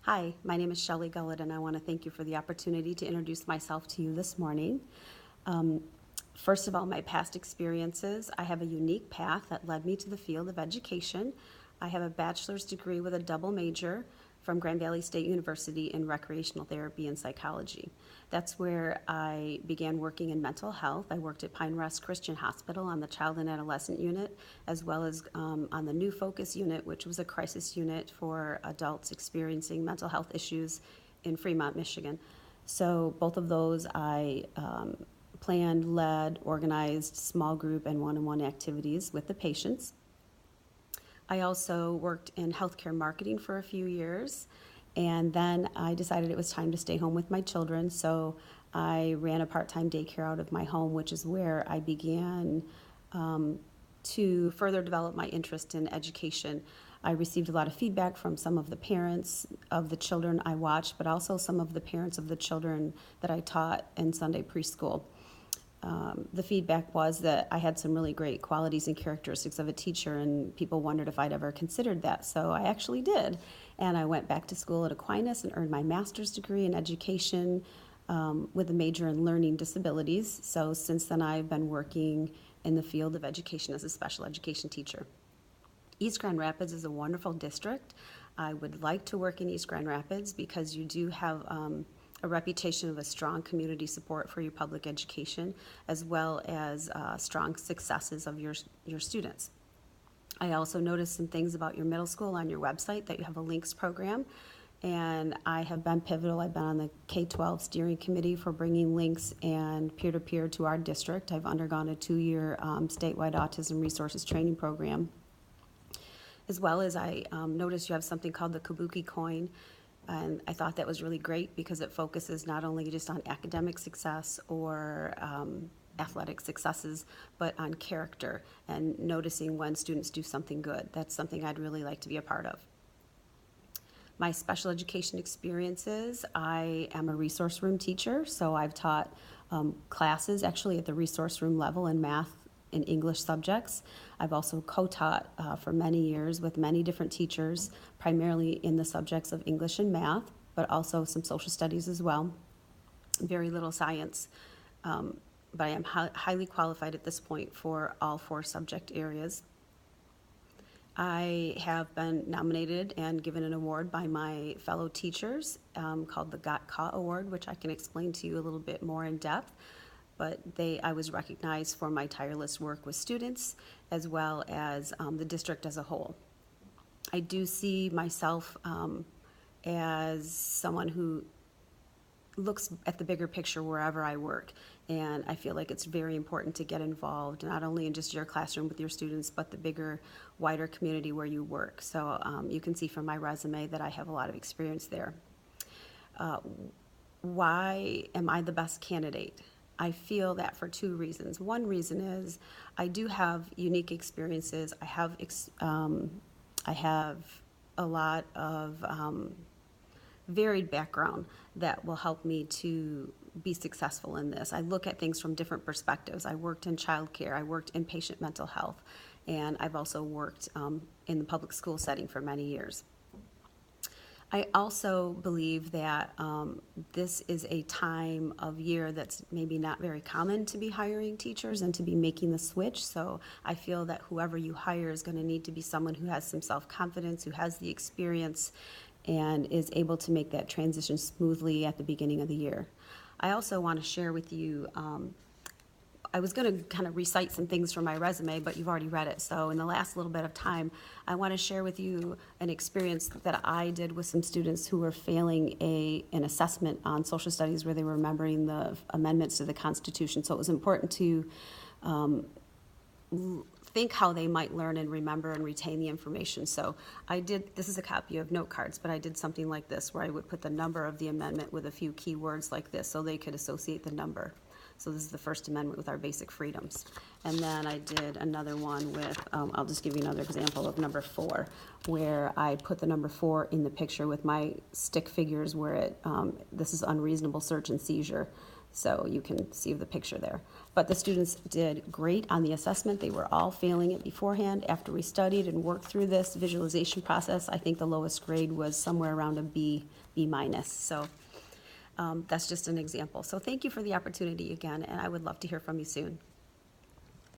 Hi, my name is Shelley Gullett, and I want to thank you for the opportunity to introduce myself to you this morning. Um, First of all, my past experiences. I have a unique path that led me to the field of education. I have a bachelor's degree with a double major from Grand Valley State University in recreational therapy and psychology. That's where I began working in mental health. I worked at Pine Rest Christian Hospital on the child and adolescent unit, as well as on the New Focus unit, which was a crisis unit for adults experiencing mental health issues in Fremont, Michigan. So both of those I planned, led, organized small group and one-on-one activities with the patients. I also worked in healthcare marketing for a few years, and then I decided it was time to stay home with my children, so I ran a part-time daycare out of my home, which is where I began to further develop my interest in education. I received a lot of feedback from some of the parents of the children I watched, but also some of the parents of the children that I taught in Sunday preschool. The feedback was that I had some really great qualities and characteristics of a teacher, and people wondered if I'd ever considered that. So I actually did. And I went back to school at Aquinas and earned my master's degree in education with a major in learning disabilities. So since then, I've been working in the field of education as a special education teacher. East Grand Rapids is a wonderful district. I would like to work in East Grand Rapids because you do have a reputation of a strong community support for your public education, as well as strong successes of your students. I also noticed some things about your middle school on your website, that you have a links program, and I have been pivotal. I've been on the K-12 steering committee for bringing links and peer-to-peer to our district. I've undergone a 2-year statewide autism resources training program. As well as I noticed you have something called the Kabuki coin, and I thought that was really great because it focuses not only just on academic success or athletic successes, but on character and noticing when students do something good. That's something I'd really like to be a part of. My special education experiences, I am a resource room teacher, so I've taught classes actually at the resource room level in math and English subjects. I've also co-taught for many years with many different teachers, primarily in the subjects of English and math, but also some social studies as well. Very little science, but I am highly qualified at this point for all 4 subject areas. I have been nominated and given an award by my fellow teachers called the Got Caught Award, which I can explain to you a little bit more in depth. But I was recognized for my tireless work with students as well as the district as a whole. I do see myself as someone who looks at the bigger picture wherever I work, and I feel like it's very important to get involved not only in just your classroom with your students, but the bigger, wider community where you work. So you can see from my resume that I have a lot of experience there. Why am I the best candidate? I feel that for 2 reasons. One reason is I do have unique experiences. I have a lot of varied background that will help me to be successful in this. I look at things from different perspectives. I worked in childcare, I worked in patient mental health, and I've also worked in the public school setting for many years. I also believe that this is a time of year that's maybe not very common to be hiring teachers and to be making the switch. So I feel that whoever you hire is going to need to be someone who has some self-confidence, who has the experience, and is able to make that transition smoothly at the beginning of the year. I also want to share with you, I was going to kind of recite some things from my resume, but you've already read it. So in the last little bit of time, I want to share with you an experience that I did with some students who were failing an assessment on social studies where they were remembering the amendments to the Constitution. So it was important to think how they might learn and remember and retain the information. So this is a copy of note cards, but I did something like this where I would put the number of the amendment with a few key words like this so they could associate the number. So this is the First Amendment with our basic freedoms. And then I did another one with, I'll just give you another example of number 4, where I put the number 4 in the picture with my stick figures where this is unreasonable search and seizure. So you can see the picture there. But the students did great on the assessment. They were all failing it beforehand. After we studied and worked through this visualization process, I think the lowest grade was somewhere around a B minus. So that's just an example. So thank you for the opportunity again, and I would love to hear from you soon.